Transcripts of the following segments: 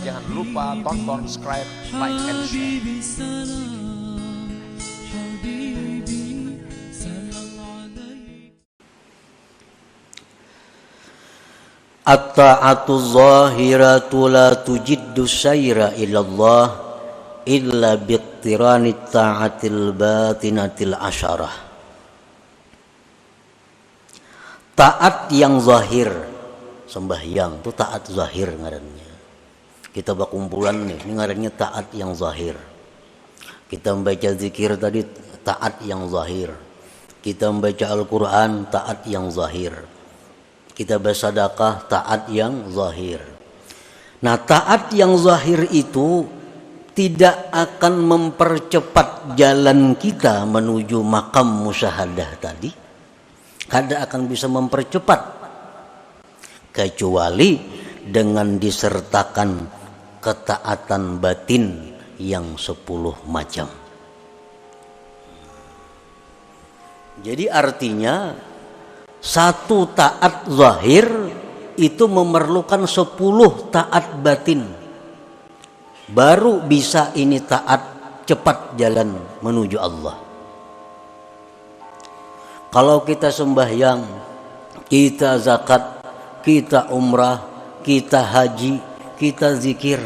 Jangan lupa tonton, subscribe, like, and share. At-ta'atu zahiratu la tujiddu sayra ilallah illa biqtirani ta'atil batinatil asyarah. Taat yang zahir, sembahyang itu taat zahir ngarannya. Kita berkumpulan nih, ini ngarannya taat yang zahir. Kita membaca zikir tadi taat yang zahir. Kita membaca Al-Quran taat yang zahir. Kita bersedekah taat yang zahir. Nah, taat yang zahir itu tidak akan mempercepat jalan kita menuju makam musyahadah tadi. Kada akan bisa mempercepat kecuali dengan disertakan ketaatan batin yang 10 macam. Jadi artinya satu taat zahir itu memerlukan 10 taat batin. Baru bisa ini taat cepat jalan menuju Allah. Kalau kita sembahyang, kita zakat, kita umrah, kita haji, kita zikir,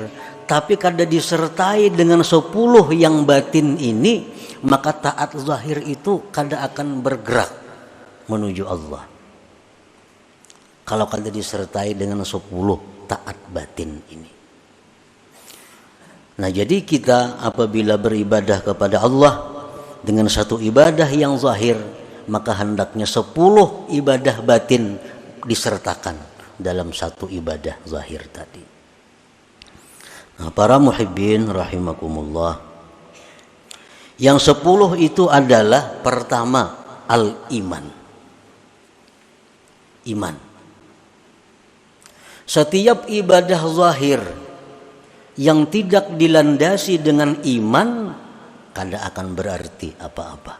tapi kada disertai dengan 10 yang batin ini, maka taat zahir itu kada akan bergerak menuju Allah. Kalau kada disertai dengan 10 taat batin ini. Nah, jadi kita apabila beribadah kepada Allah dengan satu ibadah yang zahir, maka hendaknya 10 ibadah batin disertakan dalam satu ibadah zahir tadi. Nah, para muhibbin rahimakumullah, yang 10 itu adalah pertama al-iman. Iman. Setiap ibadah zahir yang tidak dilandasi dengan iman kada akan berarti apa-apa.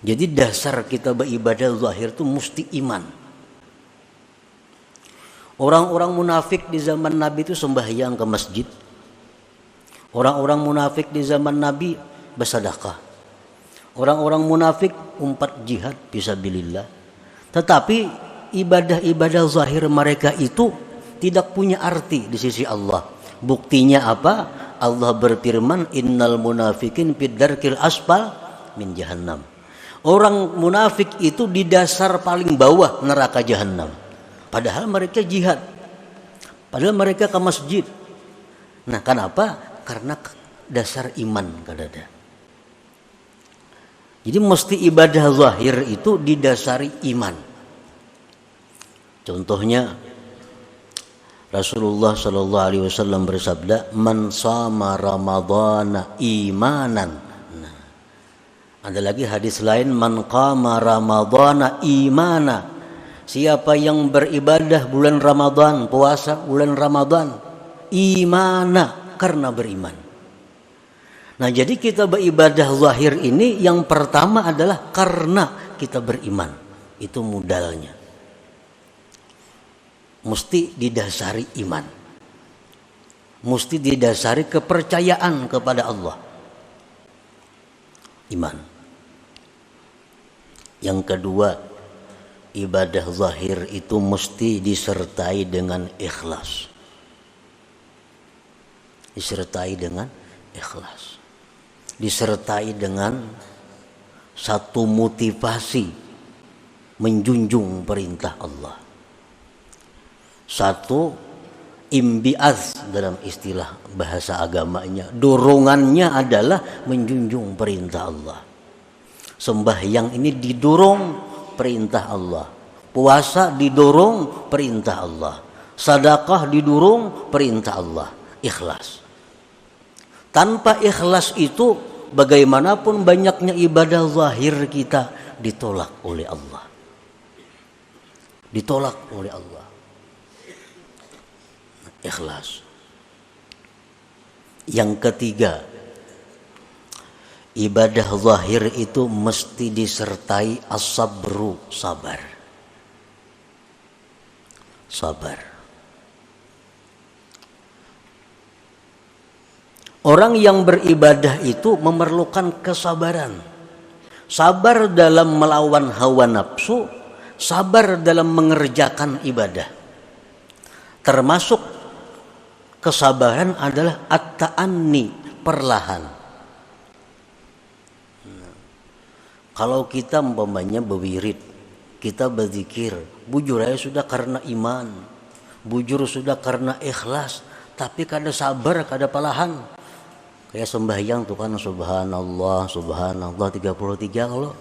Jadi dasar kita beribadah zahir itu mesti iman. Orang-orang munafik di zaman Nabi itu sembahyang ke masjid. Orang-orang munafik di zaman Nabi bersedekah. Orang-orang munafik umpat jihad fisabilillah. Tetapi ibadah-ibadah zahir mereka itu tidak punya arti di sisi Allah. Buktinya apa? Allah berfirman, innal munafikin fid darkil asfal min jahannam. Orang munafik itu di dasar paling bawah neraka jahanam. Padahal mereka jihad. Padahal mereka ke masjid. Nah, kenapa? Karena dasar iman kadada. Jadi mesti ibadah zahir itu didasari iman. Contohnya Rasulullah sallallahu alaihi wasallam bersabda, "Man shama ramadhana imanan." Nah, ada lagi hadis lain, "Man qama ramadhana imana." Siapa yang beribadah bulan Ramadan, puasa bulan Ramadan, imana, karena beriman. Nah, jadi kita beribadah zahir ini yang pertama adalah karena kita beriman. Itu modalnya. Mesti didasari iman. Mesti didasari kepercayaan kepada Allah. Iman. Yang kedua, ibadah zahir itu mesti disertai dengan ikhlas. Disertai dengan ikhlas. Disertai dengan satu motivasi menjunjung perintah Allah. Satu imbiaz dalam istilah bahasa agamanya, dorongannya adalah menjunjung perintah Allah. Sembahyang ini didorong perintah Allah, puasa didorong perintah Allah, sedekah didorong perintah Allah, ikhlas. Tanpa ikhlas itu bagaimanapun banyaknya ibadah zahir kita ditolak oleh Allah. Ditolak oleh Allah. Ikhlas. Yang ketiga, ibadah zahir itu mesti disertai as-sabru, sabar. sabar. Orang yang beribadah itu memerlukan kesabaran. Sabar dalam melawan hawa nafsu, sabar dalam mengerjakan ibadah. Termasuk kesabaran adalah at-ta'anni, perlahan. Kalau kita umpamanya berwirid, kita berzikir, bujur aja sudah karena iman, bujur sudah karena ikhlas, tapi kada sabar, kada palahan. Kayak sembahyang tuh kan subhanallah, subhanallah 33 kalau.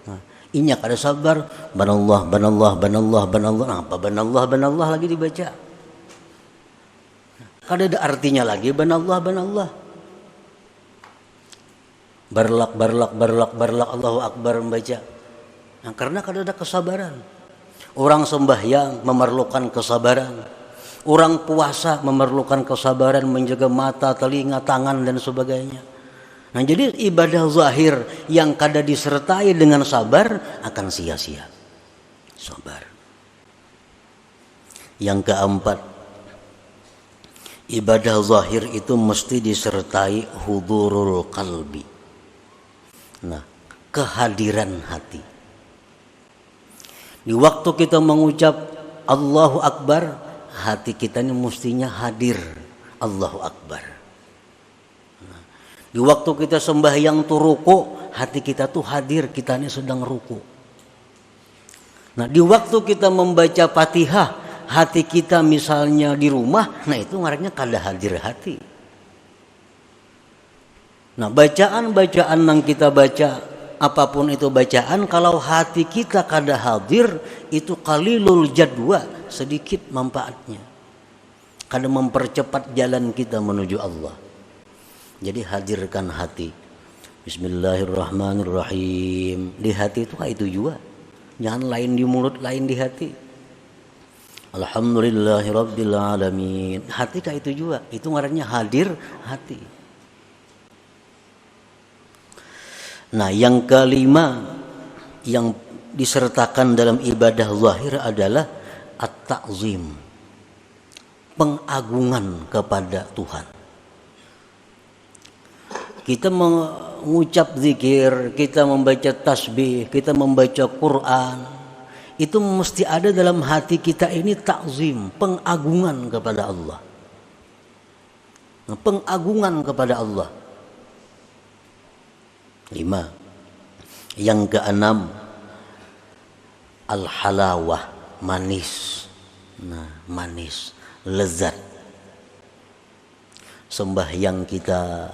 Nah, inya kada sabar, banallah, banallah, banallah, banallah. Nah, apa banallah, banallah lagi dibaca. Kada ada artinya lagi banallah, banallah. Barlak, barlak, barlak, barlak, Allahu Akbar membaca. Nah, karena kada ada kesabaran. Orang sembahyang memerlukan kesabaran. Orang puasa memerlukan kesabaran menjaga mata, telinga, tangan dan sebagainya. Nah, jadi ibadah zahir yang kada disertai dengan sabar akan sia-sia. Sabar. Yang keempat, ibadah zahir itu mesti disertai hudurul qalbi. Nah, kehadiran hati. Di waktu kita mengucap Allahu Akbar, hati kita ini mestinya hadir, Allahu Akbar. Nah, di waktu kita sembahyang tuh ruku, hati kita tuh hadir, kita ini sedang ruku. Nah, di waktu kita membaca Fatihah, hati kita misalnya di rumah, nah itu ngarannya kada hadir hati. Nah, bacaan-bacaan yang kita baca, apapun itu bacaan, kalau hati kita kada hadir, itu qalilul jadwa, sedikit manfaatnya. Kada mempercepat jalan kita menuju Allah. Jadi hadirkan hati. Bismillahirrahmanirrahim. Di hati itu kayak itu juga. Jangan lain di mulut, lain di hati. Alhamdulillahirabbil alamin. Hati kayak itu juga. Itu ngarannya hadir hati. Nah, yang kelima yang disertakan dalam ibadah zahir adalah at-ta'zim, pengagungan kepada Tuhan. Kita mengucap zikir, kita membaca tasbih, kita membaca Quran, itu mesti ada dalam hati kita ini ta'zim, pengagungan kepada Allah. Nah, pengagungan kepada Allah. 5. Yang keenam, al-halawah, manis. Nah, manis, lezat. Sembahyang kita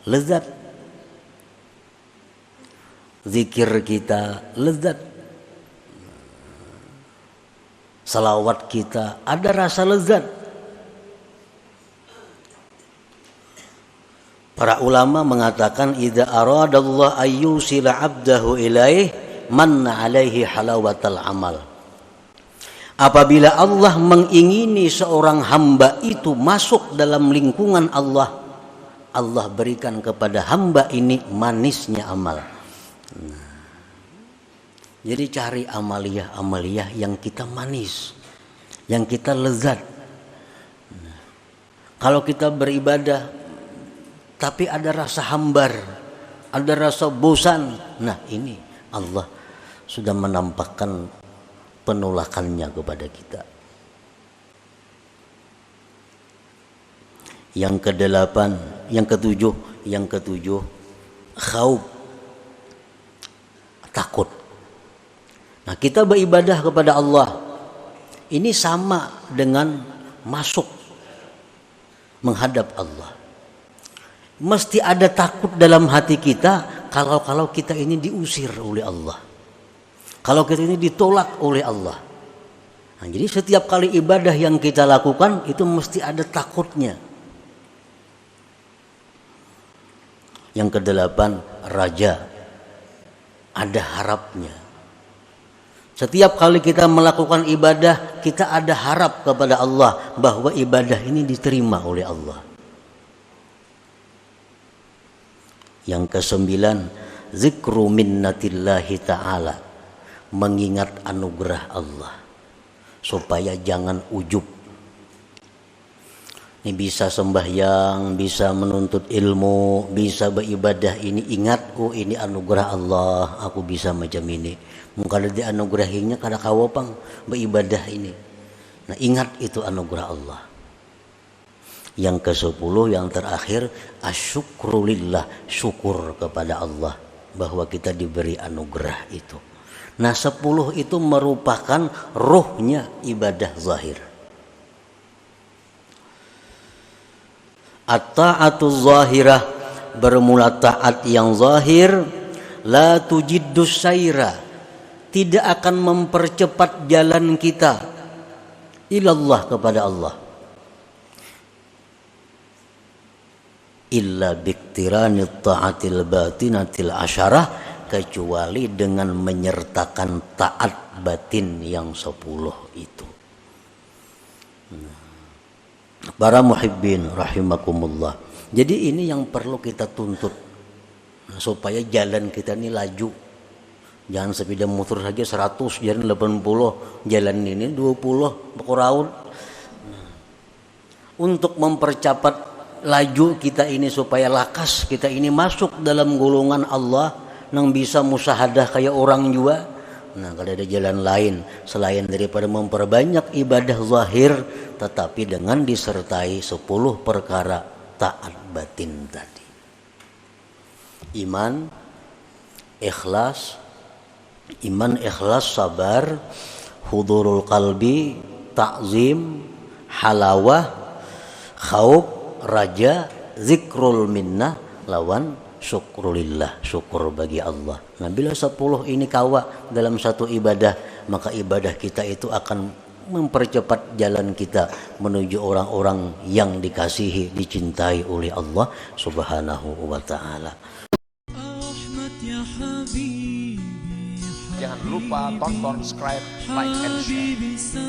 lezat. Zikir kita lezat. Salawat kita ada rasa lezat. Para ulama mengatakan idza aradallahu ayyusila 'abdahu ilaih manna 'alaihi halawatal amal. Apabila Allah mengingini seorang hamba itu masuk dalam lingkungan Allah, Allah berikan kepada hamba ini manisnya amal. Nah, jadi cari amaliyah yang kita manis, yang kita lezat. Nah, kalau kita beribadah tapi ada rasa hambar, ada rasa bosan, nah ini Allah sudah menampakkan penolakannya kepada kita. Yang kedelapan, yang ketujuh, khauf, takut. Nah, kita beribadah kepada Allah ini sama dengan masuk menghadap Allah. Mesti ada takut dalam hati kita kalau kita ini diusir oleh Allah. Kalau kita ini ditolak oleh Allah. Nah, jadi setiap kali ibadah yang kita lakukan itu mesti ada takutnya. Yang kedelapan, raja. Ada harapnya. Setiap kali kita melakukan ibadah, kita ada harap kepada Allah bahwa ibadah ini diterima oleh Allah. Yang kesembilan, zikru minnatillahi ta'ala, mengingat anugerah Allah. supaya jangan ujub. Ini bisa sembahyang, bisa menuntut ilmu, bisa beribadah, ini ingat, oh ini anugerah Allah, aku bisa macam ini. Mungkin dianugerahinya kada kawapang beribadah ini. Nah, ingat itu anugerah Allah. Yang ke-10 yang terakhir, asyukrulillah, syukur kepada Allah bahwa kita diberi anugerah itu. Nah, 10 itu merupakan ruhnya ibadah zahir. At-ta'atu zahirah, bermula taat yang zahir, la tujiddus saira, tidak akan mempercepat jalan kita ilallah, kepada Allah, illa biktiranit ta'atil batinatil asyarah, kecuali dengan menyertakan taat batin yang 10 itu. Para muhibbin rahimakumullah. Jadi ini yang perlu kita tuntut, supaya jalan kita ini laju. Jangan sepeda motor saja 100, jalan 80, jalan ini 20 berkurang. Untuk mempercepat laju kita ini supaya lakas kita ini masuk dalam golongan Allah yang bisa musyahadah kayak orang juga. Nah, kalau ada jalan lain selain daripada memperbanyak ibadah zahir, tetapi dengan disertai 10 perkara taat batin tadi. Iman, ikhlas, sabar, hudurul qalbi, ta'zim, halawah, khauf, raja, zikrul minnah, lawan syukrulillah, syukur bagi Allah. Nah, bila 10 ini kawa dalam satu ibadah, maka ibadah kita itu akan mempercepat jalan kita menuju orang-orang yang dikasihi, dicintai oleh Allah Subhanahu wa ta'ala. Jangan lupa tonton, subscribe, like, and share.